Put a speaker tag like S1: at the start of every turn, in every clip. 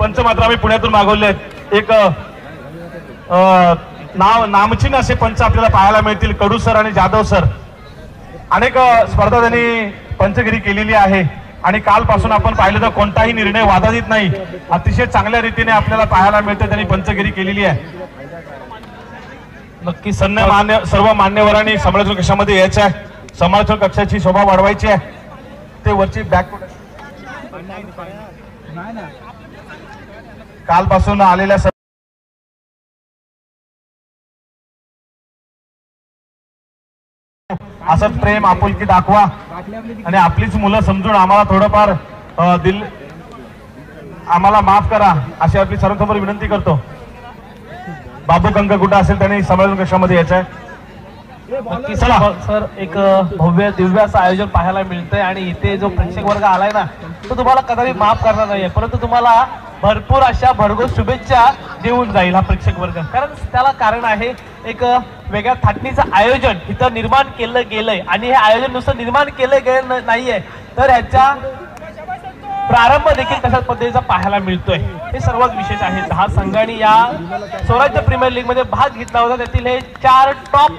S1: पंच मात्र आम्ही पुण्यातून मागवले आहेत। एक नामचीन असे पंच आपल्याला पाहायला मिळतील, कडू सर आणि जाधव सर। अनेक स्पर्धा त्यांनी पंचगिरी केलेली आहे आणि कालपासून आपण पाहिलं तर कोणताही निर्णय वादातीत नाही, अतिशय चांगल्या रीतीने आपल्याला पाहायला मिळते त्यांनी पंचगिरी केलेली आहे। नक्की सर्व मान्यवरांनी समालोचन कक्षामध्ये यायचं आहे, समालोचन कक्षाची शोभा वाढवायची आहे। ते वरची बॅक कालपासून आलेल्या असंच प्रेम आपुलकी दाखवा आणि आपलीच मुलं समजून आम्हाला थोडंफार आम्हाला माफ करा अशी आपली सर्वांसमोर विनंती करतो। बाबू कंक कुठं असेल त्यांनी समालोचन कक्षामध्ये यायचं आहे।
S2: नक्की सर, एक भव्य दिव्य असं आयोजन पाहायला मिळतंय आणि इथे जो प्रेक्षक वर्ग आलाय ना तो तुम्हाला कदाचित माफ करणार नाहीये, परंतु तुम्हाला भरपूर अशा भरघोस शुभेच्छा देऊन जाईल हा प्रेक्षक वर्ग। कारण त्याला कारण आहे, एक वेगळ्या थाटणीचं आयोजन इथं निर्माण केलं गेलंय आणि हे आयोजन नुसतं निर्माण केलं गेलं नाहीये तर ह्याच्या प्रारंभ देखील तशाच पद्धतीचा पाहायला मिळतोय। हे सर्वात विशेष आहे। 10 संघांनी या स्वराज्य प्रीमियर लीग मध्ये भाग घेतला होता, त्यातील हे 4 टॉप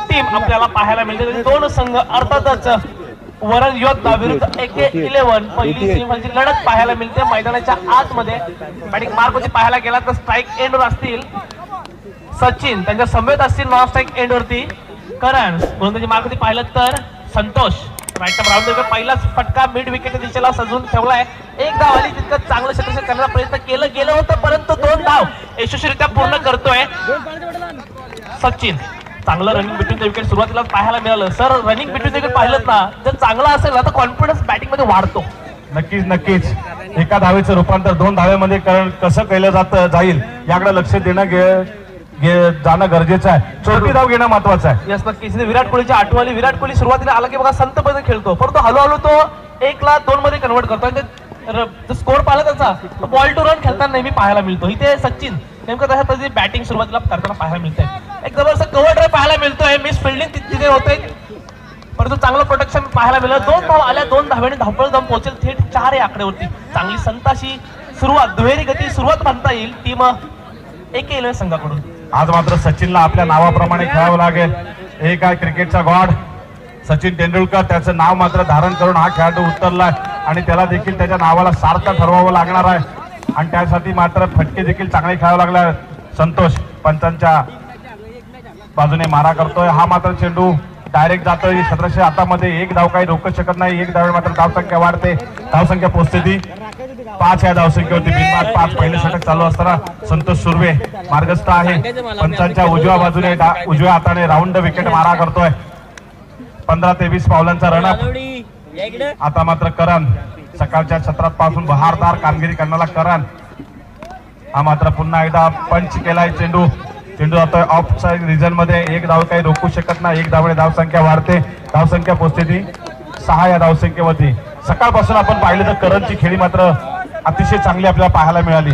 S2: टीम आपल्याला पाहायला मिळते। 2 संघ अर्थातच वरण योद्धा विरुद्ध AK11 पहिली सेमीफायनलची लढत पाहायला मिळते मैदानाच्या आतमध्ये। बॅटिंग मार्क वरती पाहायला गेला तर स्ट्राईक एंडवर असतील सचिन, त्यांच्या समवेत असतील नॉन स्ट्राईक एंडवरती करण, गोलंदाजी मार्क वरती पाहिलं तर संतोष। राईट राऊंड पहिलाच फटका मिड विकेट दिशेला सजून ठेवलाय। एक धाव आली, तितकं चांगलं क्षेत्ररक्षण करण्याचा प्रयत्न गेलं होतं परंतु 2 धाव यशस्वीरित्या पूर्ण करतोय सचिन। चांगलं रनिंग बिटवीन द विकेट सुरुवातीला पाहायला मिळालं। Sir, running between the wicket पाहिलं ना जर चांगला असेल ना तर कॉन्फिडन्स बॅटिंग मध्ये वाढतो।
S1: नक्कीच एका धावेचं रूपांतर 2 धावेमध्ये कसं केलं जाईल याकडे लक्ष देणं जाणं गरजेचं आहे। छोटी धाव घेणं महत्वाचं आहे।
S2: यस, नक्कीच। विराट कोहलीची आठवण आली। विराट कोहली सुरुवातीला आला की बघा संतपणे खेळतो, परंतु हळूहळू तो 1 ला 2 मध्ये कन्वर्ट करतो आणि स्कोर पाहिला त्याचा बॉल टू रन खेळताना नेहमी पाहायला मिळतो। इथे सचिन नेमकं तशा पद्धतीने बॅटिंग सुरुवातीला करताना पाहायला मिळतंय। एक जबरदस्त कव्हर ड्राइव्ह पाहायला मिळतोय, मिस फिल्डिंग तिथे होते परंतु चांगलं प्रोटेक्शन पाहायला मिळालं। 2 धाव आल्या, 2 धावेने धावपळ जाऊन पोहोचेल थेट 4 या आकड्यावरती। चांगली संताशी सुरुवात, दुहेरी गती सुरुवात म्हणता येईल टीम AK11 संघाकडून।
S1: आज मात्र सचिनला आपल्या नावाप्रमाणे खेळावं लागेल। एक आहे क्रिकेटचा गॉड सचिन तेंडुलकर, त्याचं नाव मात्र धारण करून हा खेळाडू उतरलाय आणि त्याला देखील त्याच्या नावाला सार्थ ठरवावं लागणार आहे आणि त्यासाठी मात्र फटके देखील चांगले खेळावे लागले। संतोष पंचांच्या बाजूने मारा करतोय, हा मात्र चेंडू डायरेक्ट जातोय क्षेत्ररक्षक हातामध्ये। 1 धाव काही रोखू शकत नाही, 1 धाव मात्र धावसंख्या वाढते, धावसंख्या पोहोचते ती 5 या धावसंख्येवरती। बिनबाद 5 पहिले षटक चालू असताना संतोष सुर्वे मार्गस्थ आहे, पंचांच्या उजव्या बाजूने उजव्या हाताने राऊंड विकेट मारा करतोय। 15 ते 20 पावलांचा रनअप। आता मात्र करण सकाळच्या छत्रात पासून बहारदार कामगिरी करणारा करण, हा मात्र पुन्हा एकदा पंच केलाय। चेंडू जातोय ऑफ साइड रिजन मध्ये, 1 धाव काही रोखू शकत नाही, 1 धावने धावसंख्या वाढते, धावसंख्या पोहोचते ती 6 या धावसंख्येवरती। सकाळपासून आपण पाहिलं तर करणची खेळी मात्र अतिशय चांगली आपल्याला पाहायला मिळाली,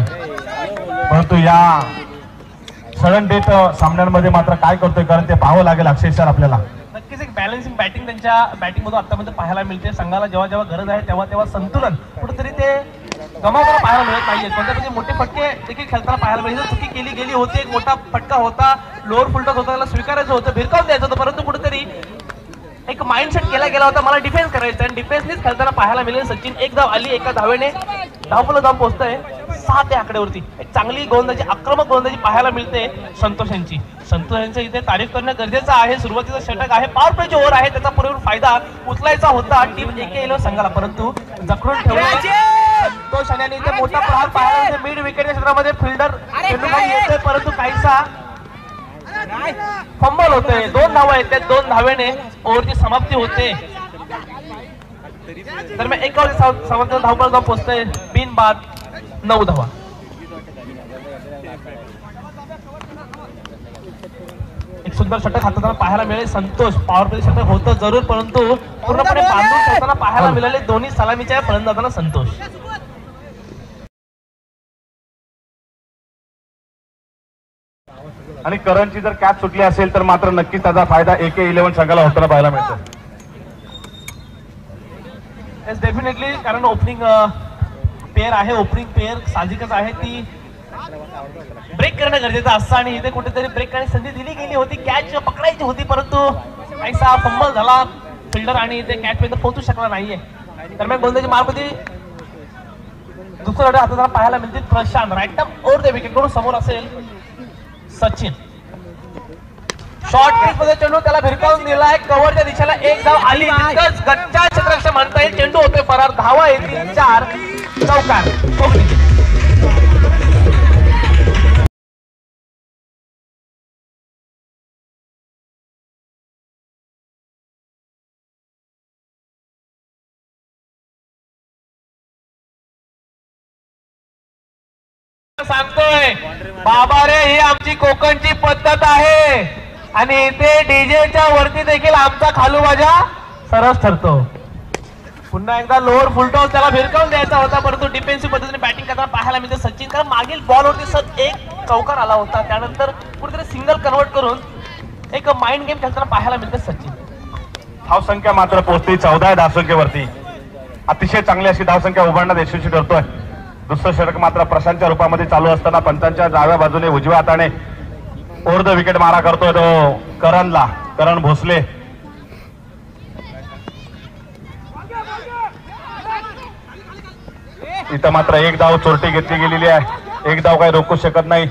S1: परंतु या सडन डेथ सामन्यांमध्ये मात्र काय करतोय करण ते पाहावं लागेल अक्षय सर आपल्याला।
S2: नक्कीच एक बॅलन्सिंग बॅटिंग त्यांच्या बॅटिंग मधून आतापर्यंत पाहायला मिळते। संघाला जेव्हा जेव्हा गरज आहे तेव्हा संतुलन कुठेतरी ते गमावताना पाहायला मिळत नाहीये। कोणत्या मोठे फटके देखील खेळताना पाहायला मिळते। चुकी गेली होती, एक मोठा फटका होता, लोअर फुलटॉस होता, त्याला स्वीकारायचं होतं, भिरकावून द्यायचं होतं, परंतु कुठेतरी एक माइंडसेट केला गेला होता मला डिफेन्स करायचं आणि डिफेन्सनीच खेळताना पाहायला मिळेल। सचिन 1 धाव आली, 1 धावेने धावपळ जाऊन पोहोचतोय 6 या आकड्यावरती। एक चांगली गोलंदाजी, आक्रमक गोलंदाजी पाहायला मिळते संतोष यांची इथे तारीफ करणं गरजेचं आहे। सुरुवातीचा षटक आहे, पॉवर प्लेची ओव्हर आहे, त्याचा पुरेपूर फायदा उचलायचा होता टीम AK11 संघाला, परंतु जखडून ठेवला संतोष आणि इथे मोठा प्रहार पाहायला मिळतो। मिड विकेटच्या क्षेत्रामध्ये फिल्डर येतोय परंतु काहीसा फंबल होतोय। 2 धावा आहेत, त्या 2 धावेने ओव्हरची समाप्ती होते। तर मग 1 समाप्ती धावपळ जाऊन पोहोचतोय बिनबाद 9 धावा। एक सुंदर षटक हाताळताना पाहायला मिळेल संतोष। पॉवर प्ले षटक होतं जरूर परंतु पूर्णपणे बांधून खेळताना पाहायला मिळाले दोन्ही सलामीच्या फलंदाजांना संतोष।
S1: आणि करणची जर कॅच सुटली असेल तर मात्र नक्कीच त्याचा फायदा AK11 संघाला होताना पाहायला मिळतो।
S2: येस डेफिनेटली, कारण ओपनिंग पेअर आहे, ओपनिंग पेअर साहजिकच आहे, ती ब्रेक करणं गरजेचं असतं आणि इथे कुठेतरी ब्रेक करण्याची संधी दिली गेली होती, कॅच पकडायची होती परंतु काहीसा फंबल झाला फिल्डर आणि इथे कॅच पर्यंत पोहोचू शकला नाहीये. दरम्यान गोलंदाजी मार्गमध्ये दुसऱ्या हातात आपल्याला पाहायला मिळतील Prashant. Right arm over the wicket कडून समोर असेल सचिन. शॉर्ट पिच मध्ये चेंडू त्याला भिरकावून दिलाय, कव्हरच्या दिशेला एक धाव आली, तिथंच गच्चा क्षेत्ररक्षक म्हणता येईल, चेंडू होतोय फरार, धावा येतील 4, चौकार. सांगतोय बाबा रे, ही आमची कोकणची पद्धत आहे आणि इथे डीजेच्या वरती देखील आमचा खालूबाजा सरस ठरतो. पुन्हा एकदा लोअर फुलटॉस त्याला भिरकावून द्यायचा होता परंतु डिफेन्सिव्ह पद्धतीने बॅटिंग करताना पाहायला मिळते सचिन. कारण मागील बॉलवरती सर एक चौकार आला होता, त्यानंतर कुठेतरी सिंगल कन्वर्ट करून एक माइंड गेम खेळताना पाहायला मिळते सचिन.
S1: धावसंख्या मात्र पोहोचते 14 धावसंख्येवरती. अतिशय चांगली अशी धावसंख्या उभारण्यात यशस्वी ठरतोय. दुसरं षटक मात्र प्रशांतच्या रूपामध्ये चालू असताना पंचांच्या डाव्या बाजूने उजव्या हाताने ओव्हर द विकेट मारा करतोय तो करण भोसले. इथं मात्र एक धाव चोरटी घेतली गेलेली आहे, एक धाव काही रोखू शकत नाही.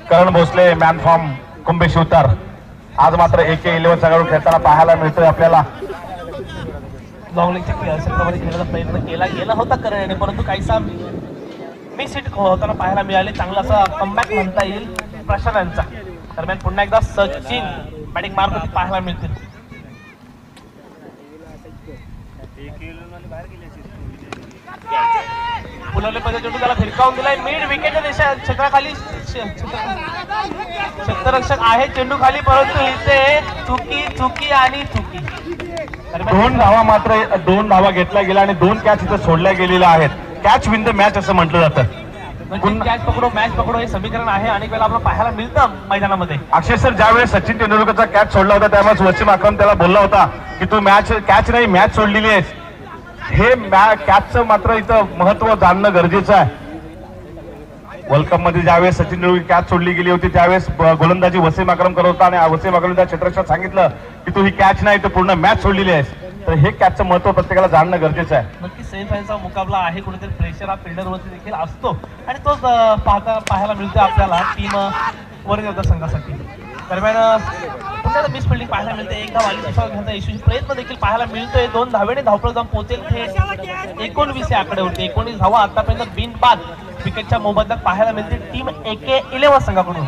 S1: करण भोसले मॅन फ्रॉम कुंभे शिवतार आज मात्र AK11 संघाकडून खेळताना पाहायला मिळतोय आपल्याला.
S2: लॉंग लेगच्या क्षेत्रामध्ये खेळण्याचा प्रयत्न केला गेला होता करण, परंतु काहीसा मिस हिट होताना पाहायला मिळाले. चांगला असा कमबॅक म्हणता येईल प्रशांत. दरम्यान पुन्हा एकदा सचिन बॅटिंग मार्गवरती पाहायला मिळतील. फुलवले पद्धत चेंडू त्याला भिरकावून दिलाय, मिड विकेटच्या दिशा क्षेत्राखाली क्षेत्ररक्षक आहे चेंडू खाली, परंतु इथे चुकी आणि चुकी.
S1: 2 धावा मात्र 2 धावा घेतल्या गेल्या आणि 2 कॅच इथे सोडल्या गेलेल्या आहेत. कॅच विन द मॅच असं म्हटलं जातं.
S2: कॅच पकडो मॅच पकडो हे समीकरण आहे, अनेक वेळा आपल्याला पाहायला मिळतं मैदानामध्ये.
S1: अक्षय सर ज्यावेळेस सचिन तेंडुलकरचा कॅच सोडला होता त्यावेळेस वसीम अक्रम त्याला बोलला होता की तू कॅच नाही मॅच सोडलेली आहेस. हे कॅचचं मात्र इथं महत्व जाणणं गरजेचं आहे. वर्ल्ड कप मध्ये ज्यावेळेस सचिन तेंडुलकर कॅच सोडली गेली होती त्यावेळेस गोलंदाजी वसीम अक्रम करत होता आणि वसीम अक्रमच्या क्षेत्ररक्षक सांगितलं की तू ही कॅच नाही तर पूर्ण मॅच सोडलेली आहेस. तर हे कॅचचं महत्व प्रत्येकाला जाणणं गरजेचं आहे.
S2: नक्की सेमीफायनलचा मुकाबला आहे, कुठेतरी प्रेशर हा फिल्डरवरती देखील असतो आणि तोच पाहायला मिळतो आपल्याला टीम वरील संघासाठी. दरम्यान पुन्हा मिस फिल्डिंग पाहायला मिळते, एक धाव आली घ्यायचा यशस्वी प्रयत्न देखील पाहायला मिळतोय. 2 धावेने धावपळ जाऊन पोहोचेल थेट 19 या आकड्यावरती. 19 धावा आतापर्यंत बिनबाद विकेटच्या मोबदल्यात पाहायला मिळते टीम AK11 संघाकडून.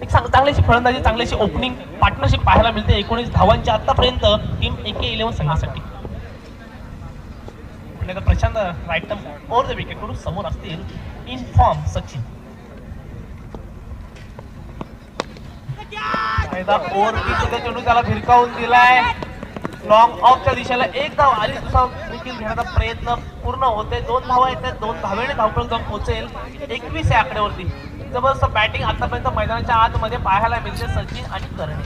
S2: एक चांगलीशी फलंदाजी, चांगलीशी ओपनिंग पार्टनरशिप पाहायला मिळते 19 धावांची आतापर्यंत टीम AK11 संघासाठी. Prashant right arm over the wicket कडून समोर असतील in form Sachin. Over pitch चेंडू त्याला भिरकावून दिलाय, लॉंग ऑफच्या दिशेला एक धाव आली, दुसरा देखील घेण्याचा प्रयत्न पूर्ण होते. 2 धावा येतात, 2 धावेने धावपळ जाऊन पोहोचेल 21 या आकड्यावरती. जबरदस्त बॅटिंग आतापर्यंत मैदानाच्या आतमध्ये पाहायला मिळते सचिन आणि करण.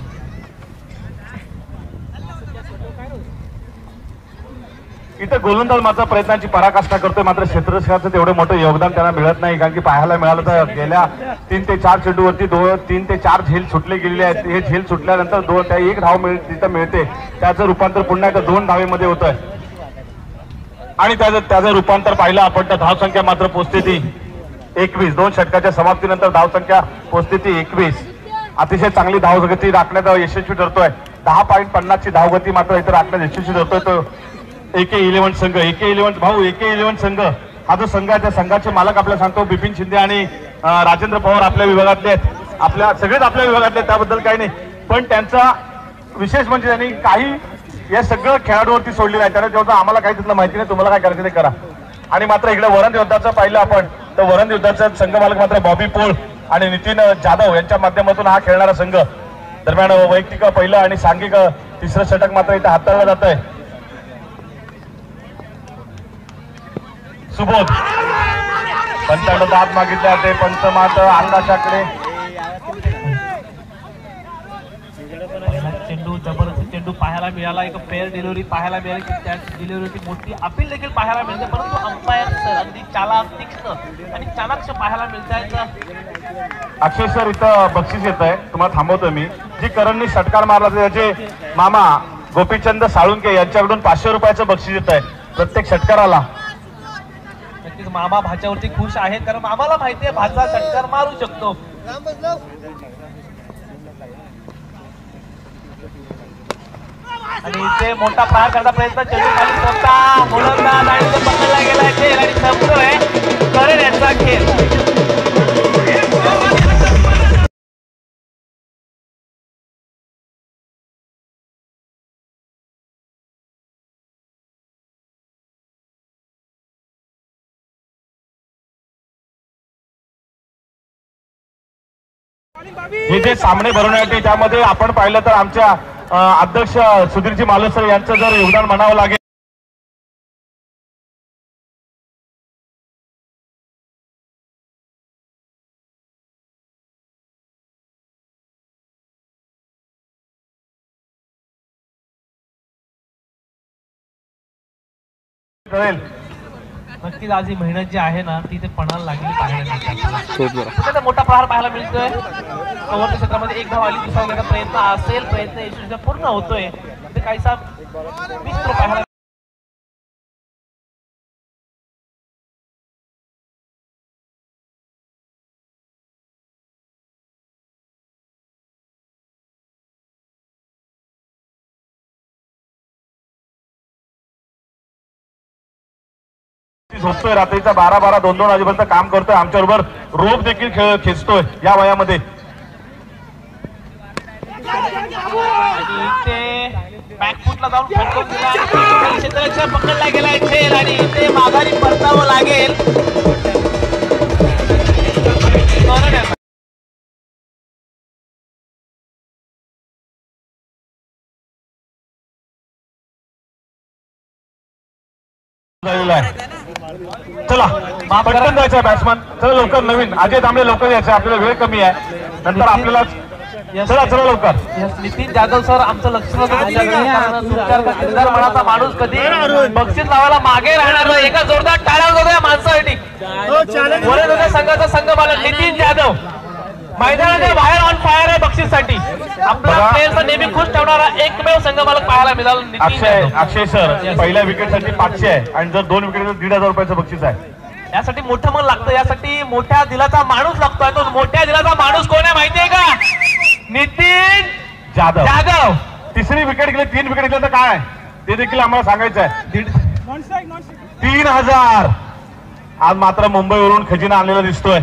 S1: इथं गोलंदाज मात्र प्रयत्नाची पराकाष्ठा करतोय, मात्र क्षेत्ररक्षकाचं तेवढं मोठं योगदान त्यांना मिळत नाही. कारण की पाहायला मिळालं तर गेल्या 3 ते 4 चेंडूवरती 3 ते 4 झेल सुटले गेलेले आहेत. हे झेल सुटल्यानंतर एक धाव तिथं मिळते, त्याचं रूपांतर पुन्हा एकदा 2 धावेमध्ये होतंय आणि त्याचं रूपांतर पाहिलं आपण तर धावसंख्या मात्र पोहोचते ती 21. 2 षटकाच्या समाप्तीनंतर धावसंख्या पोहोचते ती 21. अतिशय चांगली धावगती राखण्यात यशस्वी ठरतोय. 10.50 ची धावगती मात्र इथं राखण्यात यशस्वी ठरतोय तो AK11 संघ. AK11 संघ हा जो संघ आहे त्या संघाचे मालक आपल्याला सांगतो बिपिन शिंदे आणि राजेंद्र पवार आपल्या विभागातले आहेत. सगळेच आपल्या विभागातले आहेत, त्याबद्दल काही नाही. पण त्यांचा विशेष म्हणजे त्यांनी काही या सगळं खेळाडूवरती सोडलेलं आहे. त्याने तेव्हा आम्हाला काही तिथलं माहिती नाही, तुम्हाला काय करायचं ते करा. आणि मात्र इकडे वरण योद्धाचं पाहिलं आपण तर वरण योद्धाचा संघ मालक मात्र बॉबी पोळ आणि नितीन जाधव यांच्या माध्यमातून हा खेळणारा संघ. दरम्यान वैयक्तिक पहिलं आणि सांघिक तिसरं षटक मात्र इथे हाताळलं जात आहे. सुबोध पंचांना दाद मागितले जाते, पंच मात्र अंगाशाकडे
S2: चेंडू जबरदस्त चेंडू पाहायला मिळाला, एक फेअर डिलिव्हरी पाहायला मिळाली, की त्या डिलिव्हरीची मोठी अपील देखील पाहायला मिळते, परंतु अंपायर सर अगदी चालाक, तीक्ष्ण आणि चाणाक्ष पाहायला मिळत आहेत.
S1: अक्षय सर इथं बक्षीस येत आहे, तुम्हाला थांबवतो मी. जी करणनी षटकार मारला त्याचे मामा गोपीचंद साळुंके यांच्याकडून 500 रुपयाचं बक्षीस येत आहे प्रत्येक षटकाराला.
S2: नक्कीच मामा भाच्यावरती खुश आहेत, कारण मामाला माहिती आहे भाचा षटकार मारू शकतो. आणि इथे मोठा प्रहार करता प्रयत्न चंद्रकाली स्वतः गोलंदाज आणि तो पकडला गेला खेळ आणि संपतोय करण यांचा खेळ.
S1: हे जे सामने भरवण्यासाठी त्यामध्ये आपण पाहिलं तर आमच्या अध्यक्ष सुधीरजी मालुसरे यांचं जर योगदान म्हणावं लागेल.
S2: नक्कीच आज ही मेहनत जी आहे ना ती ते पणाला लागली पाहायला मिळतात. मोठा प्रहार पाहायला मिळतोय. कव्हरच्या क्षेत्रामध्ये एक धाव आली, दुसरा घेण्याचा प्रयत्न असेल, प्रयत्न यशस्वी पूर्ण होतोय. ते काहीसा विचित्र पाहायला
S1: झोपतोय, रात्रीचा 12-12, 2-2 वाजेपर्यंत काम करतोय. आमच्याबरोबर रोप देखील खेचतोय या वयामध्ये.
S2: बॅकफुटला जाऊन फटकून दिला, क्षेत्राच्या पकडला गेलाय खेळ आणि इथे माघारी परतावं लागेल.
S1: चला पटकन जायचं बॅट्समन, चला लवकर. नवीन अजय तांबे लवकर यायचं, आपल्याला वेळ कमी आहे, नंतर आपल्याला चला चला लवकर.
S2: नितीन जाधव सर आमचं लक्ष किरदार मनाचा माणूस कधी बक्षीस लावायला मागे राहणार नाही. एका जोरदार टाळ्या होत्या या माणसासाठी. संघाचा संघ मालक नितीन जाधव मैदानाच्या बाहेर ऑन फायर आहे बक्षीससाठी. आपला प्लेयरचा नेहमी खुश ठेवणारा एकमेव संघ मालक पाहायला मिळाला.
S1: अक्षय सर पहिल्या विकेटसाठी 500 आहे आणि जर 2 विकेट 1,500 रुपयाचं बक्षीस आहे.
S2: यासाठी मोठं मन लागतं, यासाठी मोठ्या दिलाचा माणूस लागतोय. तो मोठ्या दिलाचा माणूस कोण आहे माहितीये का? नितीन
S1: जाधव.
S2: जाधव
S1: तिसरी विकेट गेली, 3 विकेट गेले तर काय ते देखील आम्हाला सांगायचं आहे. 3,000 आज मात्र मुंबईवरून खजिना आणलेला दिसतोय.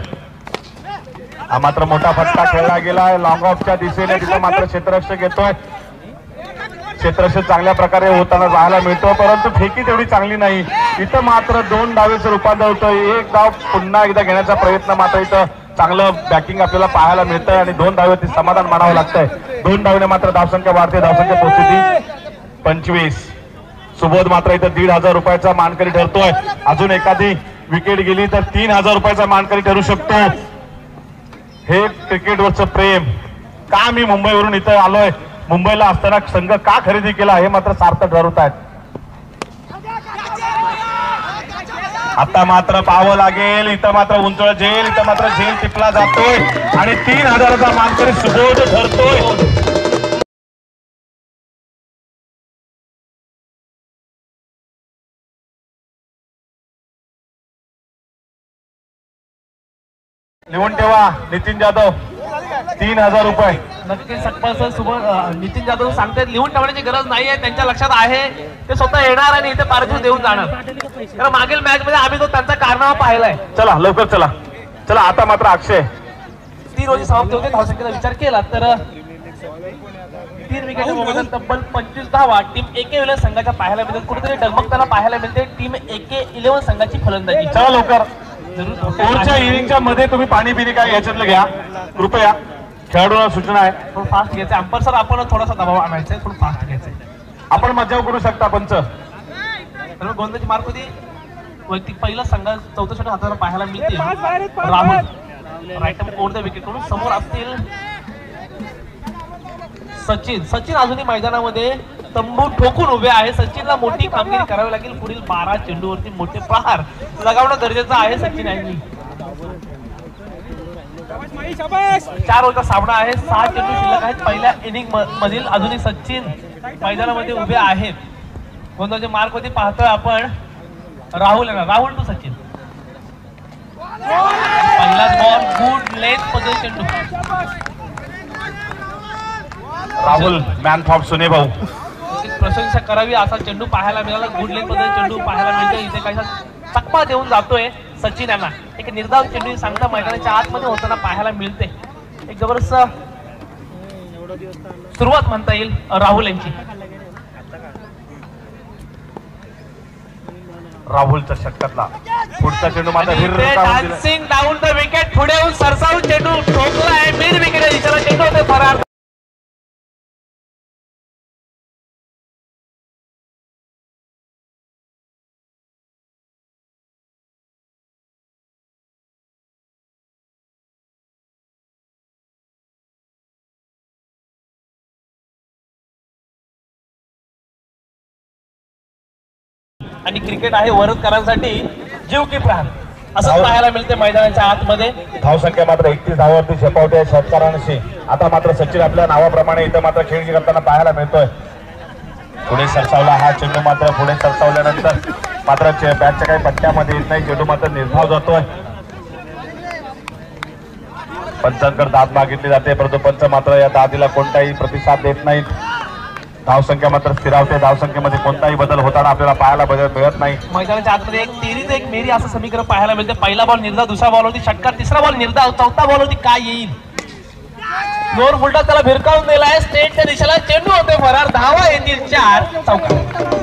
S1: हा मात्र मोठा फटका खेळला गेलाय लॉंग ऑफच्या दिशेने. तिथे मात्र क्षेत्ररक्षक येतोय. क्षेत्ररक्षक चांगल्या प्रकारे होताना पाहायला मिळतो, परंतु फेकी तेवढी चांगली नाही. इथं मात्र 2 डावेचं रूपांतर होतोय. एक डाव पुन्हा एकदा घेण्याचा प्रयत्न मात्र इथं चांगलं बॅकिंग आपल्याला पाहायला मिळतंय आणि 2 डावेवरती समाधान मानावं लागतंय. 2 डावेने मात्र धावसंख्या वाढते. धावसंख्या पोहोचली 25. सुबोध मात्र इथं 1,500 रुपयाचा मानकरी ठरतोय. अजून एखादी विकेट गेली तर 3,000 रुपयाचा मानकरी ठरू शकतो. हे क्रिकेटवरचं प्रेम. का मी मुंबईवरून इथं आलोय, मुंबईला असताना संघ का खरेदी केला हे मात्र सार्थक ठरवत आहेत. आता मात्र पाहावं लागेल. इथं मात्र उंचळ झेल, इथं मात्र झेल टिपला जातोय आणि 3,000चा मानकरी सुबोध ठरतोय. लिहून ठेवा नितीन जाधव 3,000 रुपये.
S2: नक्कीच सटपाल सर नितीन जाधव सांगतात लिहून ठेवण्याची गरज नाहीये, त्यांच्या लक्षात आहे. ते स्वतः येणार आणि इथे पारितोषिक देऊन जाणार. कारण मागील मॅच मध्ये आम्ही तो त्यांचा कारनामा पाहिलाय.
S1: चला लवकर चला चला. आता मात्र अक्षय
S2: 3 रोजी समाप्ती होते. धावसंख्येचा विचार केला तर 3 विकेट तब्बल 25 धावा टीम AK11 संघाच्या पाहायला मिळतात. कुठेतरी डगमगताना पाहायला मिळते टीम AK11 संघाची फलंदाजी.
S1: चला लवकर. पुढच्या इनिंगच्या मध्ये तुम्ही पाणी पिणी काय याच्यातलं घ्या कृपया. खेळाडूंना सूचना आहे
S2: थोडं फास्ट घ्यायचं. अंपर सर आपण थोडासा दबाव आणायचा आहे, थोडं फास्ट घ्यायचंय.
S1: आपण मज्जाव करू शकता पंच.
S2: गोंदाची मार्क होती वैयक्तिक पहिला संघ 4थं षटक हाताला पाहायला मिळते. Rahul right over the wicket कडून समोर असतील सचिन. सचिन अजूनही मैदानामध्ये तंबू ठोकून उभे आहे. सचिनला मोठी कामगिरी करावी लागेल. पुढील 12 चेंडूवरती मोठे प्रहार लगावणं गरजेचं आहे सचिन यांनी. 4 ओव्हरचा सामना आहे. 6 चेंडू शिल्लक आहेत पहिल्या इनिंग मधील. अजूनही सचिन मैदानामध्ये उभे आहेत. गोंधळाचे मार्क होते पाहतोय आपण. राहुल टू सचिन. पहिलाच बॉल गुड लेंथ मध्ये चेंडू.
S1: राहुल मॅन फॉर सुने भाऊ.
S2: प्रशंसा करावी असा चेंडू पाहायला मिळाला. गुड लेंथ मध्ये चेंडू पाहायला मिळतो. इथे काही चकमा देऊन जातोय सचिन यांना. एक निर्धाव चेंडू सांगता मैदानाच्या आतमध्ये होताना पाहायला मिळते. एक जबरदस्त सुरुवात म्हणता येईल राहुल यांची.
S1: राहुलच्या षटकातला पुढचा चेंडू मात्र
S2: डान्सिंग डाऊन द विकेट. पुढे येऊन सरसावून चेंडू ठोकलाय. मिड विकेट दिशेला चेंडू होते फरार. आणि क्रिकेट आहे वरदकरांसाठी जीव की प्राण असं पाहायला मिळते मैदानाच्या आतमध्ये.
S1: धावसंख्या मात्र 31 धावावरती झेपावते आहे षटकारांशी. आता मात्र सचिन आपल्या नावाप्रमाणे इथं मात्र खेळी करताना पाहायला मिळतोय. पुढे सरसावला हा चेंडू. मात्र पुढे सरसावल्यानंतर मात्र बॅटच्या काही पट्ट्यामध्ये येत नाही. चेंडू मात्र निर्धाव जातोय. पंचांकडे दाद मागितली जाते परंतु पंच मात्र या दादीला कोणताही प्रतिसाद देत नाहीत. धावसंख्या मात्र स्थिरावते. धावसंख्येमध्ये कोणताही बदल होताना आपल्याला पाहायला मिळत नाही.
S2: मैदानाच्या आतमध्ये एक तेरीच एक मेरी असं समीकरण पाहायला मिळते. पहिला बॉल निर्धाव, दुसरा बॉल होती षटकार, तिसरा बॉल निर्धाव, चौथा बॉल होती काय येईल. जोर उलटा त्याला भिरकावून दिलाय. स्टेटच्या दिशेला चेंडू होते फरार. धावा येतील 4 चौकार.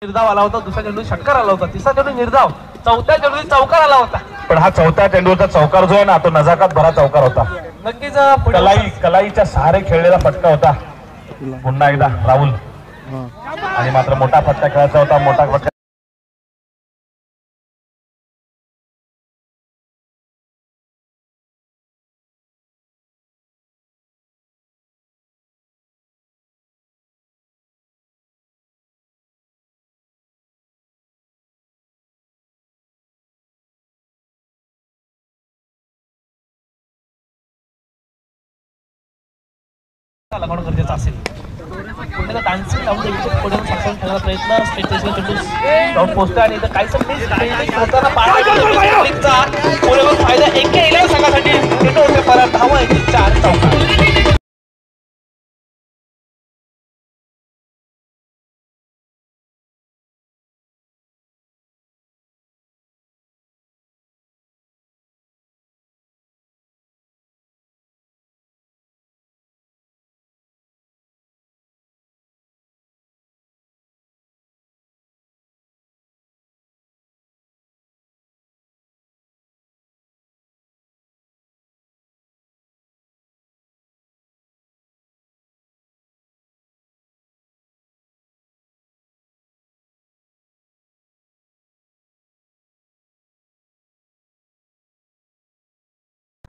S2: निर्धाव आला होता. दुसरा चेंडू षटकार आला होता. तिसरा चेंडू निर्धाव, चौथ्या चेंडू चौकार आला होता.
S1: पण हा चौथ्या चेंडूचा चौकार जो आहे ना तो नजाकत भरा चौकार होता.
S2: नक्कीच
S1: कलाईच्या सहारे खेळलेला फटका होता. पुन्हा एकदा राहुल आणि मात्र मोठा फटका खेळायचा होता. मोठा फटका
S2: लगावणं गरजेचं असेल. पुढे डान्सिंग लावून पुढे साचवून ठेवण्याचा प्रयत्न. स्टेटच्या चेंडू जाऊन पोहोचतोय आणि इथं काहीच होताना पाहायला फायदा एके संघासाठी चेंडू होते परत. धावा येतील 4 चौकार.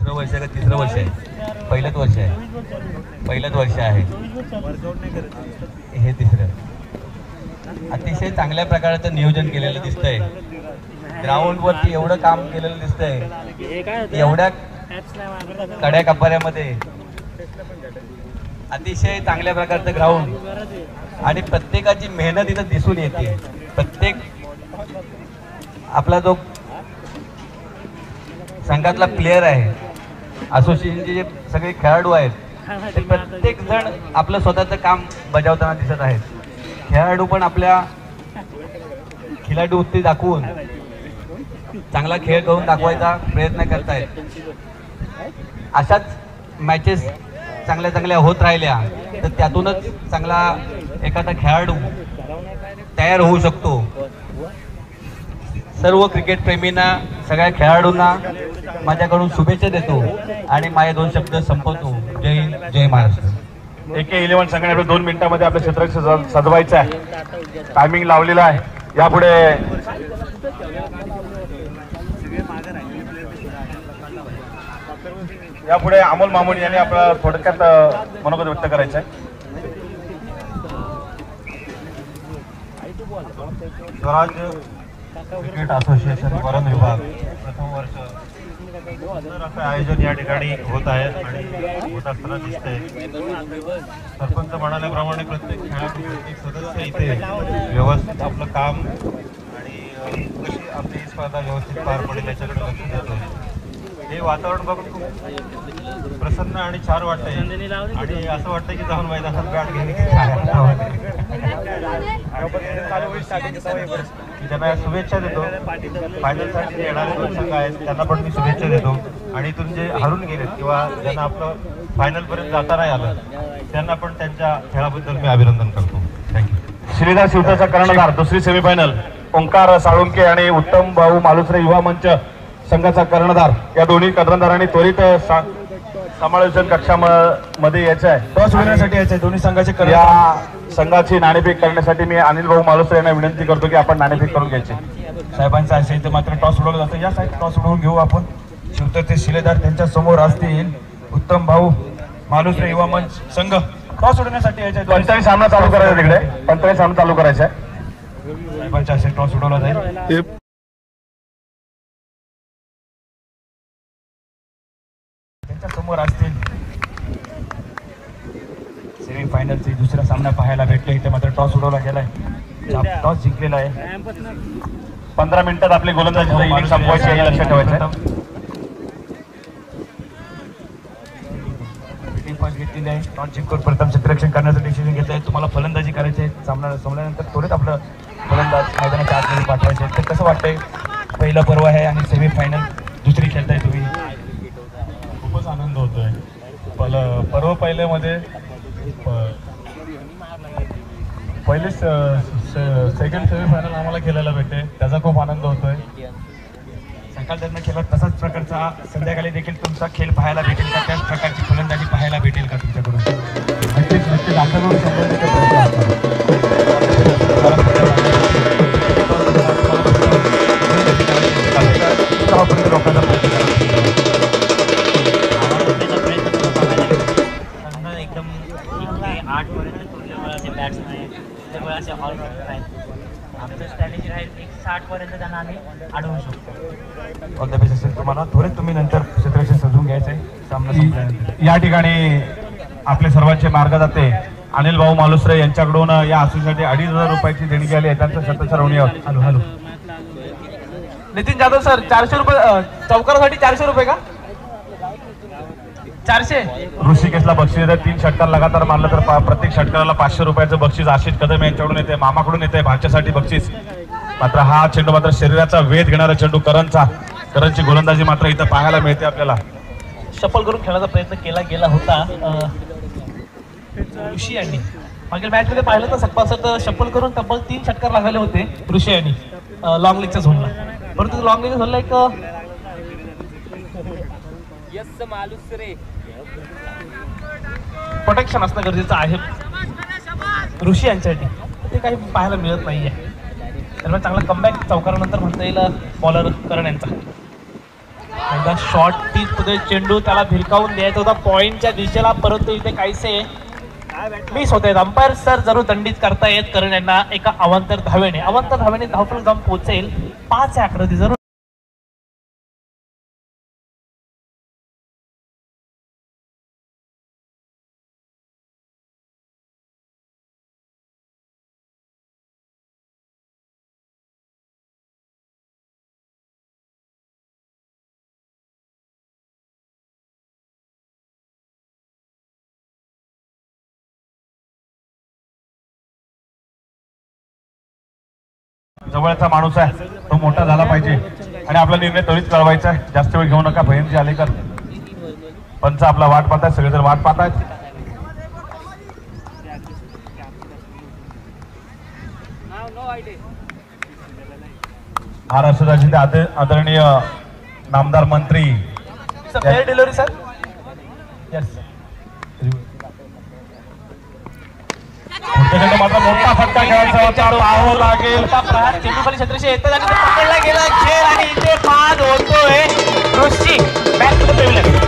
S3: वर्ष आहे का तिसरं वर्ष आहे? पहिलंच वर्ष आहे हे तिसरं. अतिशय चांगल्या प्रकारचं नियोजन केलेलं दिसतंय. ग्राउंडवरती एवढं काम केलेलं दिसतंय. एवढ्या कड्या कपाऱ्यामध्ये अतिशय चांगल्या प्रकारचं ग्राउंड आणि प्रत्येकाची मेहनत इथं दिसून येते. प्रत्येक आपला जो संघातला प्लेयर आहे, असोसिएशनचे जे सगळे खेळाडू आहेत ते प्रत्येक जण आपलं स्वतःचं काम बजावताना दिसत आहेत. खेळाडू पण आपल्या खिलाडू वृत्ती दाखवून चांगला खेळ करून दाखवायचा प्रयत्न करतायत. अशाच मॅचेस चांगल्या चांगल्या होत राहिल्या तर त्यातूनच चांगला एखादा खेळाडू तयार होऊ शकतो. सर्व क्रिकेट प्रेमींना, सगळ्या खेळाडूंना माझ्याकडून शुभेच्छा देतो आणि माझे 2 शब्द संपवतो. जय हिंद, जय महाराष्ट्र.
S1: AK11 संघाने आपल्या 2 मिनिटांमध्ये आपलं क्षेत्र सजवायचं आहे. टायमिंग लावलेला आहे. यापुढे अमोल मामुनी यांनी आपलं थोडक्यात मनोगत व्यक्त करायचं आहे.
S4: स्वराज क्रिकेट असोसिएशन वरण विभाग प्रथम वर्ष असं आयोजन या ठिकाणी होत आहे आणि होत असताना दिसतंय. सरपंच म्हणाल्याप्रमाणे प्रत्येक खेळाडू प्रत्येक सदस्य इथे व्यवस्थित आपलं काम आणि कशी आपली स्पर्धा व्यवस्थित पार पडेल याच्याकडे लक्ष देतोय. हे वातावरण बघून खूप प्रसन्न आणि छान वाटतंय आणि असं वाटतंय की जाऊन मैदानात बॅट घेणे त्यांना शुभेच्छा देतो. फायनलसाठी येणारे 2 संघ आहेत त्यांना पण मी शुभेच्छा देतो आणि इथून जे हरून गेलेत किंवा ज्यांना आपलं फायनलपर्यंत जाता नाही आलं त्यांना पण त्यांच्या खेळाबद्दल मी अभिनंदन करतो. थँक्यू.
S1: श्रीधर शिवताचा कर्णधार दुसरी सेमीफायनल ओंकार साळुंके आणि उत्तम भाऊ मालुसरे युवा मंच संघाचा कर्णधार या दोन्ही कर्णधारांनी त्वरित समालोचन कक्षामध्ये यायचं आहे.
S4: टॉस विनण्यासाठी यायचं आहे दोन्ही संघाचे
S1: या संघाची नाणेफेक करण्यासाठी मी अनिल भाऊ मालुसरे यांना विनंती करतो की आपण नाणेफेक करून घ्यायची.
S4: साहेबांचा असेल तर मात्र टॉस उडवलं जातं. या साईड टॉस उडवून घेऊ आपण. शिवतर ते शिलेदार त्यांच्या समोर असतील. उत्तम भाऊ मालुसरे युवा मंच संघ टॉस उडवण्यासाठी यायचे.
S1: 45 सामना चालू करायचा. तिकडे 45 सामना चालू करायचा आहे.
S4: साहेबांच्या असेल टॉस उडवला जाईल. त्यांच्या समोर असतील. सेमीफायनलचे दुसरा सामना पाहायला भेटले. इथे मात्र टॉस उडवला गेलाय. टॉस जिंकलेला आहे.
S1: 15 मिनिटात आपली गोलंदाजी संपवायची आहे, लक्षात ठेवायचं. घेतलेली आहे. टॉस जिंकून प्रथम क्षेत्ररक्षण करण्याचं डिसिजन घेतलं आहे. तुम्हाला फलंदाजी करायची आहे. सामना संपल्यानंतर त्वरित आपलं फलंदाज मैदानाच्या आतमध्ये पाठवायचे. तर कसं वाटतंय? पहिलं पर्व आहे आणि सेमीफायनल दुसरी खेळताय तुम्ही.
S5: खूपच आनंद होतोय. पर्व पहिल्यामध्ये पहिले सेकंड सेमीफायनल आम्हाला खेळायला भेटते, त्याचा खूप आनंद होतोय.
S4: सकाळ दरम्यान खेळला तसाच प्रकारचा संध्याकाळी देखील तुमचा खेळ पाहायला भेटेल का? त्याच प्रकारची फलंदाजी पाहायला भेटेल का तुमच्याकडून?
S5: नक्कीच नक्कीच आमच्याकडून संबंधित प्रयत्न
S4: लोकांचा
S6: एकदम 8 पर्यंत तुमच्यामुळे बॅट्समॅन आहेत, त्यामुळे असे ऑलराऊंडर आहेत. आमचं स्ट्रॅटेजी राहील 60 पर्यंत त्यांना आम्ही अडवू शकतो.
S4: ऑल द बेस्ट असेल तुम्हाला. त्वरित तुम्ही नंतर क्षेत्ररक्षण सजवून घ्यायचं आहे सामना संपल्यानंतर.
S1: या ठिकाणी आपले सर्वांचे मार्गदर्ते अनिल भाऊ मालुसरे यांच्याकडून या आसूसाठी 2,500 रुपयाची देणगी आली आहे. त्यांचं शतसरवणी
S2: hello hello. Nitin Jadhav sir 400 रुपये चौकारासाठी. 400 रुपये का? 400.
S1: ऋषिकेशला बक्षीस देतात. 3 षटकार लगातार मारलं तर प्रत्येक षटकाराला 500 रुपयाचं बक्षीस आशिष कदम यांच्याकडून येते. मामाकडून येते भाच्यासाठी बक्षीस. मात्र हा चेंडू मात्र शरीराचा वेध घेणारा चेंडू करणची गोलंदाजी मात्र इथं पाहायला मिळते आपल्याला.
S2: शफल करून खेळण्याचा प्रयत्न केला गेला होता ऋषी यांनी. मागील मॅच मध्ये पाहिलं तर सप्पा सर शफल करून तब्बल 3 षटकार लागले होते ऋषी यांनी लॉंग लेगच्या झोनला. परंतु लॉंग लेग झोनला एक प्रोटेक्शन असणं गरजेचं आहे ऋषी यांच्यासाठी. ते काही पाहायला मिळत नाहीये. त्यामुळे चांगला कमबॅक चौकारानंतर म्हणता येईल बॉलर करण यांचा. एकदा शॉर्ट पिच मध्ये चेंडू त्याला भिरकावून द्यायचा होता पॉइंटच्या दिशेला, परंतु इथे काहीसे मिस होत आहेत. अंपायर सर जरूर दंडित करतायत करण यांना एका अवांतर धावेने धावफलक जाऊन पोहोचेल. 5 आकड्याची जरूर
S1: जवळचा माणूस आहे तो मोठा झाला पाहिजे आणि आपला निर्णय त्वरित कळवायचा आहे. जास्त वेळ घेऊ नका. भयंजी आलेकर पंच आपला वाट पाहतायत. सगळेजण वाट पाहतायत. महाराष्ट्र राज्याचे आदरणीय नामदार मंत्री
S2: फेअर डिलिव्हरी सर. येस
S1: पुढच्या चेंडू मात्र मोठा फटका खेळायचा होता, पाहावं लागेल.
S2: प्रहार चेंडू खाली छत्रशी येतात आणि तो पकडला गेला खेळ आणि इथे बाद होतोय. ऋषी बॅक टू द पेव्हलियन.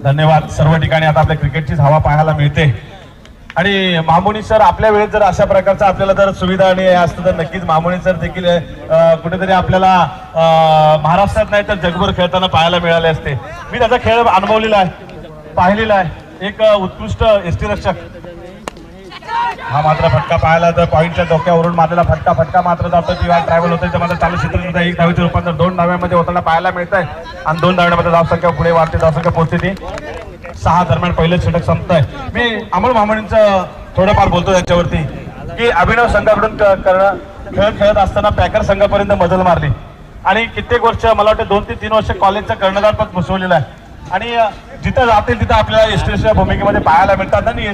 S1: धन्यवाद. सर्व ठिकाणी आता आपल्या क्रिकेटचीच हवा पाहायला मिळते. आणि मामुनी सर आपल्या वेळेत जर अशा प्रकारचा आपल्याला जर सुविधा आणि हे असतं तर नक्कीच मामुनी सर देखील कुठेतरी आपल्याला महाराष्ट्रात नाही तर जगभर खेळताना पाहायला मिळाले असते. मी त्याचा खेळ अनुभवलेला आहे, पाहिलेला आहे. एक उत्कृष्ट एसटी रक्षक. हा मात्र फटका पाहायला तर पॉईंटच्या डोक्यावरून मारलेला फटका मात्र जातो किंवा ट्रॅव्हल होते. मात्र चालू क्षेत्र एक धावेचे रूपांतर 2 धाव्यामध्ये होताना पाहायला मिळत आहे. आणि 2 धाव्यामध्ये धावसंख्या पुढे वाढते. धावसंख्या पोहोचते ती 6 दरम्यान पहिलेच षटक संपत आहे. मी अमोल मामणींचं थोडंफार बोलतो त्याच्यावरती की अभिनव संघाकडून खेळत असताना पॅकर संघापर्यंत मजल मारली आणि कित्येक वर्ष मला वाटतं 2 ते 3 वर्ष कॉलेजचं कर्णधार पद बसवलेलं आहे. आणि जिथं जातील तिथं आपल्याला एसटीच्या भूमिकेमध्ये पाहायला मिळतात. आणि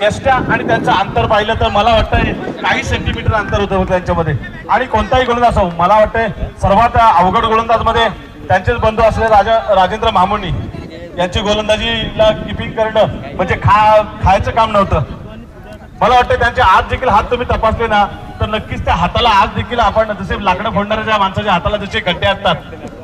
S1: एसट्या आणि त्यांचं अंतर पाहिलं तर मला वाटतं काही सेंटीमीटर अंतर होतं त्यांच्यामध्ये. आणि कोणताही गोलंदाज असो, मला वाटतं सर्वात अवघड गोलंदाजमध्ये त्यांचेच बंधू असलेले राजेंद्र मामुनी यांची गोलंदाजीला किपिंग करणं म्हणजे खायचं काम नव्हतं. मला वाटतं त्यांचे आज देखील हात तुम्ही तपासले ना तर नक्कीच त्या हाताला आज देखील आपण जसे लाकडं फोडणाऱ्या माणसाच्या हाताला जसे गड्डे असतात,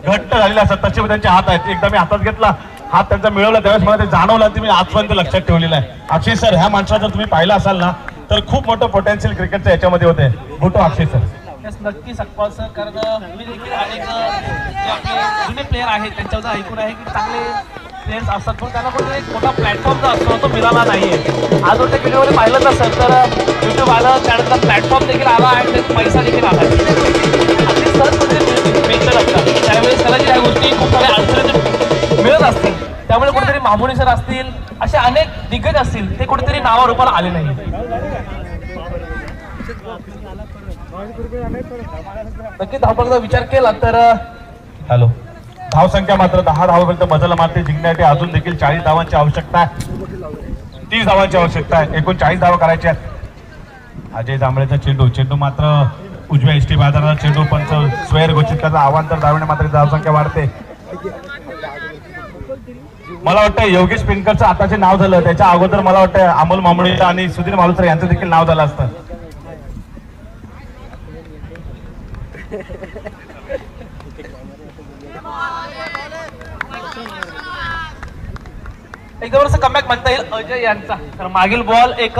S1: घट्ट झालेले असतात, तसे त्यांचे हात आहेत. एकदा मी हातात घेतला, हात त्यांचा मिळवला, त्यावेळेस मला ते जाणवलं ते मी आजपर्यंत लक्षात ठेवलेलं आहे. अक्षय सर ह्या माणसाला जर तुम्ही पाहिला असाल ना तर खूप मोठं पोटेन्शियल क्रिकेटचं याच्यामध्ये होते. मोठं अक्षय सर.
S2: नक्की सकपाल सर, कारण मी देखील अनेक जे आपले जुने प्लेयर आहेत त्यांच्याबद्दल ऐकून आहे की चांगले प्लेयर्स असतात पण त्यांना कुठे एक मोठा प्लॅटफॉर्म जो असतो तो मिळाला नाहीये. आज त्या व्हिडिओमध्ये पाहिलं नसेल तर युट्यूब आलं, त्यानंतर प्लॅटफॉर्म देखील आला आणि त्याचा पैसा देखील आला. अगदी सहजपणे भेटलं असतात. त्यावेळेस त्याला ज्या गोष्टी खूप साऱ्या अडचणी मिळत असतील त्यामुळे कुठेतरी मामुनी सर असतील असे अनेक दिग्गज असतील ते कुठेतरी नावारूपाला आले नाही. नक्की धावपळीचा विचार केला तर
S1: हॅलो धावसंख्या मात्र 10 धावांपर्यंत मजल मारते. जिंकण्यासाठी अजून देखील 40 धावांची आवश्यकता आहे. 30 धावांची आवश्यकता आहे. एकूण 40 धावा करायच्या आहेत. अजय जांभळेचा चेंडू मात्र उजव्या एसटी बाजाराला चेंडू पंच स्वैर घोषित करता. अवांतर धावणे मात्र धावसंख्या वाढते. मला वाटतं योगेश पिंकरचं आताचे नाव झालं, त्याच्या अगोदर मला वाटतं अमोल मामुळे आणि सुधीर मालुसरे यांचं देखील नाव झालं असतं.
S2: एकदम असं कमबॅक म्हणता येईल अजय यांचा. तर मागील बॉल एक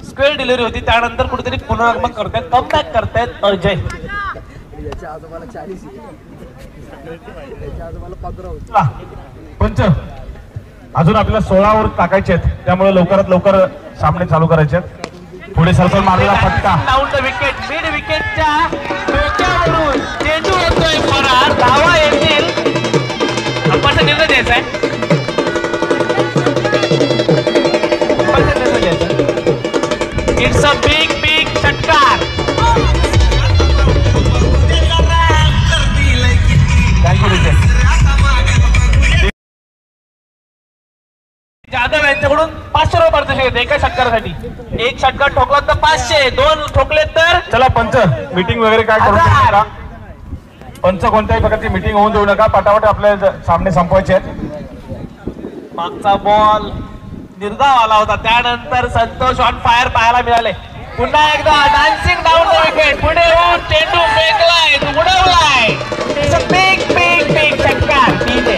S2: स्क्वेअर डिलिव्हरी होती, त्यानंतर कुठेतरी पुनरागमन करतायत, कमबॅक करतायत अजय.
S1: पंच अजून आपल्याला 16 ओव्हर टाकायचे आहेत, त्यामुळे लवकरात लवकर सामने चालू करायचे आहेत. पुढे सरसर मारलेला फटका
S2: डाऊन द विकेट, मिड विकेटच्या डोक्यावरून चेंडू होतोय फरार. धावा येतील, आपण निर्णय द्यायचा आहे. इट्स अ बिग षटकार. जाधव यांच्याकडून 500 रुपये पारितोषिक येते एका षटकारासाठी. एक षटकार ठोकला तर 500, 2 ठोकले तर
S1: चला पंच मीटिंग वगैरे काय करू नका. पंच कोणत्याही प्रकारची मीटिंग होऊन देऊ नका. पटापट आपले सामने संपवायचे आहेत.
S2: मागचा बॉल निर्धाव आला होता, त्यानंतर संतोष ऑन फायर पाहायला मिळाले. पुन्हा एकदा डान्सिंग डाऊन द विकेट. पुढे होऊन चेंडू फेकलाय, उडवलाय. बिग षटकार. ठीक आहे.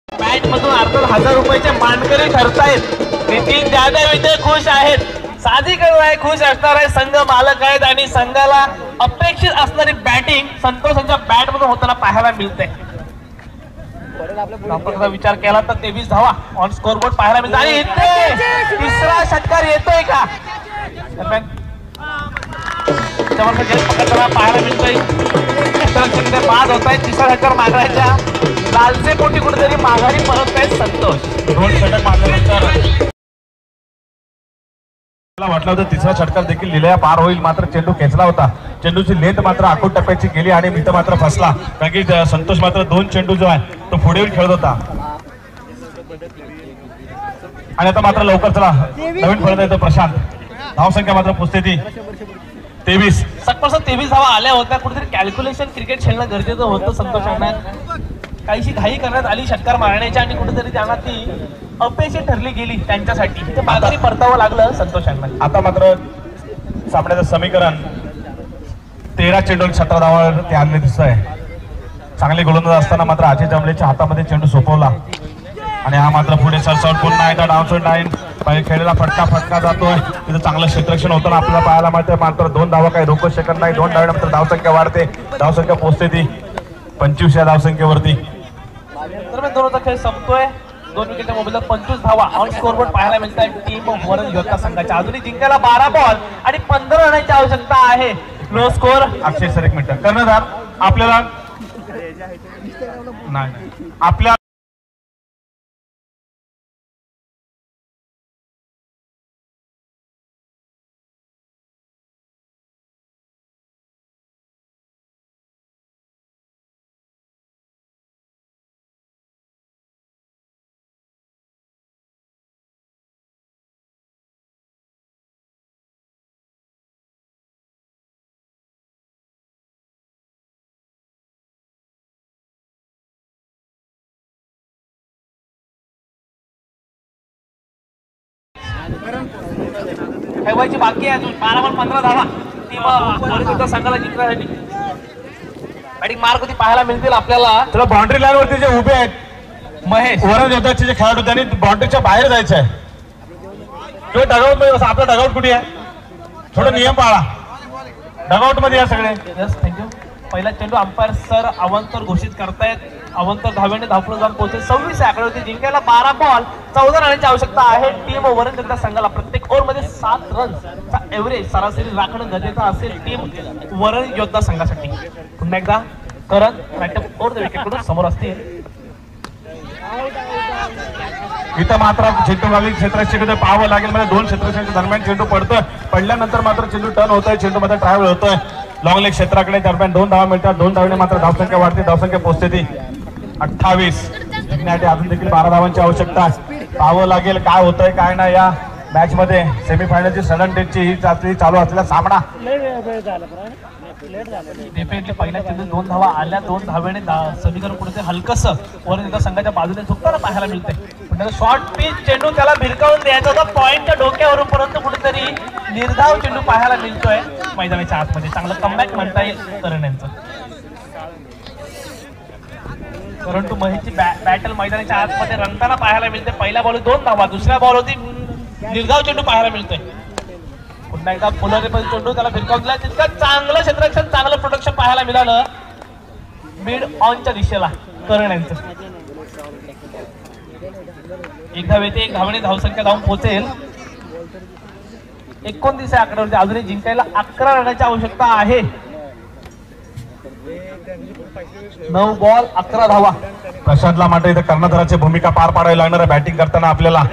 S2: बॅट मधून 1000 रुपयाचे मानकरी ठरतायत. नितीन जाधव इथे खुश आहेत. साधिकरण आहे, खुश असणार आहे. संघ मालक आहेत आणि संघाला अपेक्षित असणारी बॅटिंग संतोषांच्या बॅट मधून होताना पाहायला मिळते. आपण विचार केला तर 23 धावा ऑन स्कोर बोर्ड पाहायला मिळते. आणि इथे तिसरा षटकार येतोय का पाहायला मिळतोय. क्षेत्ररक्षण बाद होत आहे. तिसरा षटकार मागण्याच्या लालसे पोटी कुठेतरी माघारी परत आहेत संतोष.
S1: 2 षटक मारल्यानंतर मला वाटलं होतं तिसरा षटकार देखील लिलया पार होईल, मात्र चेंडू खेचला होता. चेंडूची लेंथ मात्र आखूड टप्प्याची गेली आणि मित्र मात्र फसला, कारण की संतोष मात्र 2 चेंडू जो आहे तो पुढे येऊन खेळत होता. आणि आता मात्र लवकर चला नवीन फलंदाज येतो प्रशांत. धावसंख्या मात्र पुस्तेती 23.
S2: सकपासून 23 धावा आल्या होत्या. कुठेतरी कॅल्क्युलेशन क्रिकेट खेळणं गरजेचं होतं संतोषांना. काहीशी घाई करण्यात आली षटकार मारण्याची आणि कुठेतरी त्यांना ती अपयशी ठरली गेली त्यांच्यासाठी. ते माघारी परतावं लागलं संतोषांना.
S1: आता मात्र सामन्याचं समीकरण 13 चेंडू 17 धावावर ते आणले दिसत आहे. चांगले गोलंदाज असताना मात्र अजय जमलेच्या हातामध्ये चेंडू सोपवला आणि हा मात्र पुढे सरसावून पुन्हा एकदा डाऊनसाइड लाईन खेळलेला फटका जातोय. तिथं चांगलं क्षेत्ररक्षण होताना आपल्याला पाहायला मिळतं. मात्र 2 धावा काही रोखू शकत नाही. 2 धाव्यानंतर धावसंख्या वाढते. धावसंख्या पोहोचते ती 25 या धावसंख्येवरती.
S2: दरम्यान दोनचा खेळ संपतोय. 2 विकेटच्या मोबाईलला 25 धावा ऑन स्कोरबोर्ड पाहायला मिळत आहे टीम वरण योद्धा संघाच्या. अजूनही जिंकायला 12 बॉल आणि 15 रनांची आवश्यकता आहे. No score.
S1: अक्षय सर एक मिनिट कर्णधार आपल्याला नाही आपल्या
S2: ठेवायची बाकी आहे. अजून 12 बॉल 15 धावा टीम वरण योद्धा संघाला जिंकण्यासाठी. बॅटिंग मार्क होती पाहायला मिळतील आपल्याला.
S1: तुला बाउंड्री लाईन वरती जे उभे आहेत
S2: महेश
S1: वरण योद्धाचे जे खेळाडू त्यांनी बाउंड्रीच्या बाहेर जायचं आहे. किंवा डगआउट मध्ये बसा. आपला डगआउट कुठे आहे? थोडं नियम पाळा. डगआउट मध्ये या सगळे.
S2: Yes thank you. पहिला चेंडू अंपायर सर अवंतर घोषित करतायत. अवंतर धाव्याने धावपूर जाऊन पोहोचले. 26 आकड्यावरती जिंकायला 12 बॉल 14 रनांची आवश्यकता आहे टीम वरण योद्धा संघाला. प्रत्येक ओव्हरमध्ये 7 रन्सचा एव्हरेज सरासरी राखणं गरजेचं असेल टीम वरण योद्धा संघासाठी. पुन्हा एकदा करण मॅटअप ओव्हर द विकेटकडून समोर असतील.
S1: इथं मात्र चेंडू लागली क्षेत्ररक्षक पाहावं लागेल. म्हणजे 2 क्षेत्ररक्षकांच्या दरम्यान चेंडू पडतोय. पडल्यानंतर मात्र चेंडू टर्न होतोय. चेंडू मध्ये ट्रॅव्हल होतोय. लॉंग लेग क्षेत्राकडे दरम्यान 2 धावा मिळतात. 2 धावाने मात्र धावसंख्या वाढते. धावसंख्या पोहोचते ती 28. जिंकण्यासाठी अजून देखील 12 धावांची आवश्यकता. पाहावं लागेल काय होतंय काय नाही या मॅच मध्ये. सेमीफायनलची सडन डेटची ही चालू असलेला सामना.
S2: डेफिनेटली पहिल्या चेंडू 2 धावा आल्या. 2 धाव्याने समीकरण कुठे हलकस वरून एकदा संघाच्या बाजूने झुकताना पाहायला मिळते. पण शॉर्ट पिच चेंडू त्याला भिरकावून द्यायचा होता पॉईंटच्या डोक्यावरून, परंतु कुठेतरी निर्धाव चेंडू पाहायला मिळतोय मैदानाच्या आतमध्ये. चांगलं कमबॅक म्हणता येईल करण यांचं. परंतु महेशची बॅटल मैदानाच्या आतमध्ये रंगताना पाहायला मिळते. पहिल्या बॉल 2 धावा. दुसऱ्या बॉल होती निर्धाव चेंडू पाहायला मिळतोय. पुन्हा एकदा पुनरेपण चेंडू त्याला भिरकावून दिला. तितकं चांगलं क्षेत्ररक्षण चांगलं प्रोटेक्शन पाहायला मिळालं मिड ऑनच्या दिशेला करण यांचं. 1 धाव येते. 1 धावाने धावसंख्या धावून पोहोचेल 29 आकड्यावरती. अजूनही जिंकायला 11 रनाची आवश्यकता आहे. 9 बॉल 11 धावा.
S1: प्रशांतला मात्र इथं कर्णधाराची भूमिका पार पाडायला लागणार आहे बॅटिंग करताना आपल्याला.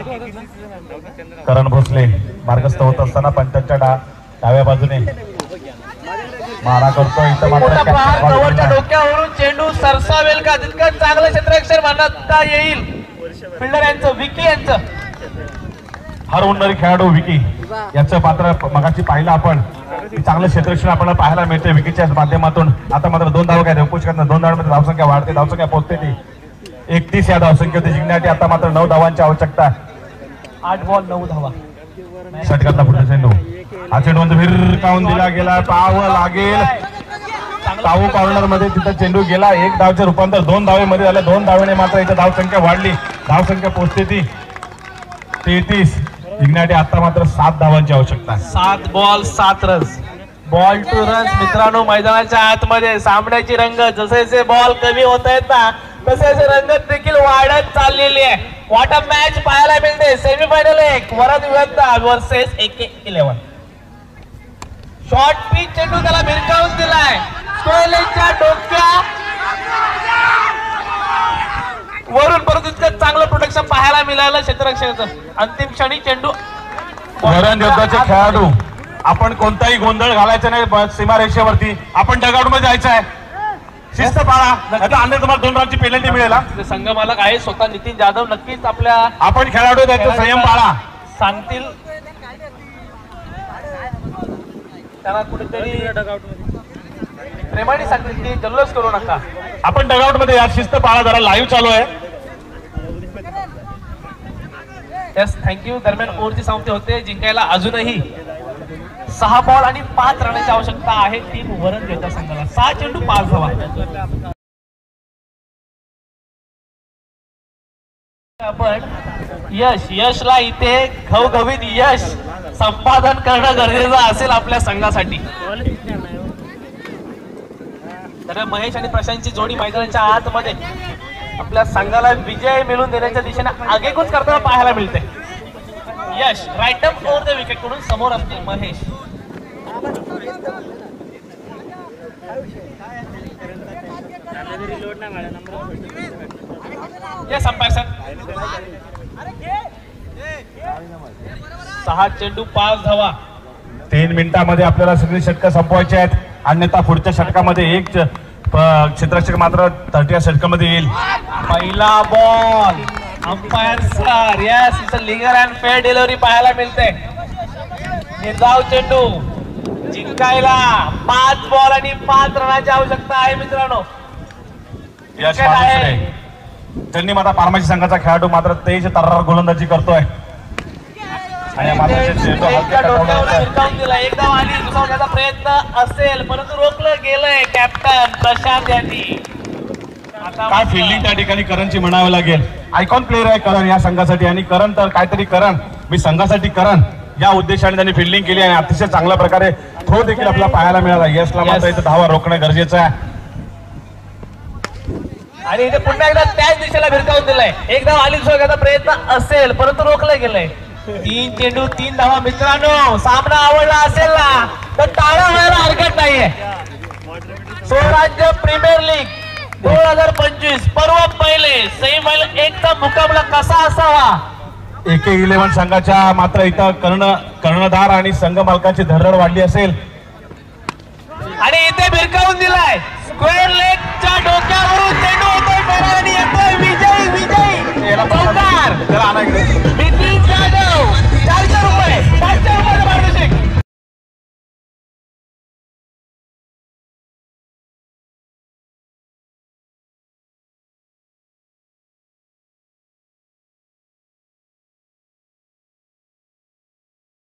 S1: करण भोसले मार्गस्थ होत असताना पंचांच्या डाव्या बाजूने मारा करतो. इथं मात्र
S2: कव्हरच्या डोक्यावरून चेंडू सरसावेल का? तितकं चांगलं क्षेत्ररक्षण म्हणता येईल फिल्डर यांचं, विकी यांचं.
S1: हर उन्नरी खेळाडू विकी याचं पात्र मगाशी पाहिलं आपण. चांगलं क्षेत्ररक्षण आपल्याला पाहायला मिळते विकीच्या माध्यमातून. आता मात्र 2 धावा काय देवपूज करणार. 2 धावांमध्ये धावसंख्या वाढते. धावसंख्या पोहोचते ती 31 या धावसंख्येवरती जिंकण्यासाठी आता मात्र 9 धावांची आवश्यकता.
S2: 8 बॉल 9 धावा.
S1: षटकातला पुढचा चेंडू. हा चेंडू भिरकावून दिला गेला. पाहावं लागेल. कावू कॉर्नर मध्ये तिथं चेंडू गेला. 1 धावचे रूपांतर 2 धावेमध्ये झालं. 2 धावेने मात्र इथं धावसंख्या वाढली. धावसंख्या पोहोचते ती 33. जिंकण्यासाठी आता मात्र 7 धावांची आवश्यकता.
S2: 7 ball 7 runs. Ball two runs मित्रांनो मैदानाच्या आतमध्ये. सामन्याची रंगत जसे जसे बॉल कमी होत आहेत ना तसे तसे रंगत देखील वाढत चाललेली आहे. वॉट अ मॅच पाहायला मिळते. सेमीफायनल 1 वरण योद्धा वर्सेस AK11. शॉर्ट पिच चेंडू त्याला भिरकावून दिलाय. स्क्वेअरच्या डोक्या वरून परत इतकं चांगलं प्रोटेक्शन पाहायला मिळालं क्षेत्ररक्षणाचं. अंतिम क्षणी चेंडू
S1: वरण युद्धाचे खेळाडू, आपण कोणताही गोंधळ घालायचा नाही सीमारेषेवरती. आपण डगआउट मध्ये जायचं आहे. शिस्त पाळा, आता अन्य तुम्हाला 2 रनची पेनल्टी मिळेल.
S2: संघ मालक आहे स्वतः नितीन जाधव, नक्कीच आपल्या
S1: आपण खेळाडू त्याचा संयम पाळा.
S2: सांगतील त्यांना कुठेतरी प्रेमाने सांगतील की जल्लोष करू नका.
S1: आपण डगआउट मध्ये या, शिस्त पाळा. जरा लाईव्ह चालू आहे.
S2: Yes, thank you. दरम्यान ओव्हरची समाप्ती होते. जिंकायला अजूनही 6 बॉल आणि 5 रनाची आवश्यकता आहे टीम वरण योद्धा संघाला. 6 चेंडू 5 धावा. आपण यशला इथे घवघवीत यश संपादन करणं गरजेचं असेल आपल्या संघासाठी. तर महेश आणि प्रशांतची जोडी मैदानाच्या आतमध्ये आपल्या संघाला विजय मिळवून देण्याच्या दिशेने आगेकूच करताना पाहायला मिळते. Yash right up over the wicket कडून समोर असतील महेश. Yes umpire sir. 6 चेंडू 5 धावा.
S1: 3 मिनिटांमध्ये आपल्याला सगळी षटकं संपवायची आहेत. अन्यथा पुढच्या षटकामध्ये एक क्षेत्ररक्षक मात्र 30 षटकामध्ये येईल.
S2: पहिला ball umpire sir. Yes, it's a legal and fair delivery पाहायला मिळते. निर्धाव चेंडू जिंकायला 5 बॉल आणि 5 रनाची आवश्यकता आहे मित्रांनो.
S1: यश माधुसरे, त्यांनी मात्र फार्मसी संघाचा खेळाडू मात्र तेज तर्रार गोलंदाजी करतोय.
S2: एक धाव आली, दुसरा प्रयत्न असेल परंतु रोखलं गेलंय कॅप्टन प्रशांत यांनी.
S1: काय फिल्डिंग त्या ठिकाणी करणची म्हणावं लागेल. आयकॉन प्लेअर आहे करण या संघासाठी. आणि करण तर काहीतरी करण, मी संघासाठी करण या उद्देशाने त्यांनी फिल्डिंग केली आणि अतिशय चांगल्या प्रकारे थ्रो देखील आपल्याला पाहायला मिळाला. यशला मात्र इथे धावा रोखणं गरजेचं आहे.
S2: आणि इथे पुन्हा एकदा त्याच दिशेला भिरकावून दिलाय. एक धाव आली, दुसरा प्रयत्न असेल परंतु रोखलं गेलंय. 3 चेंडू 3 धावा. मित्रांनो, सामना आवडला असेल ना तर टाळा व्हायला हरकत नाहीये. स्वराज्य प्रीमियर लीग 2025 पर्व पहिले सेमीफायनल 1चा मुकाबला कसा असावा.
S1: AK11 संघाच्या मात्र इथं कर्णधार आणि संघ मालकांची धडधड वाढली असेल.
S2: आणि इथे भिरकावून दिलाय. स्क्वेअर लेगच्या डोक्यावरून चेंडू होतोय आणि येतोय विजय. विजय नितीन जाधव. 400 रुपये.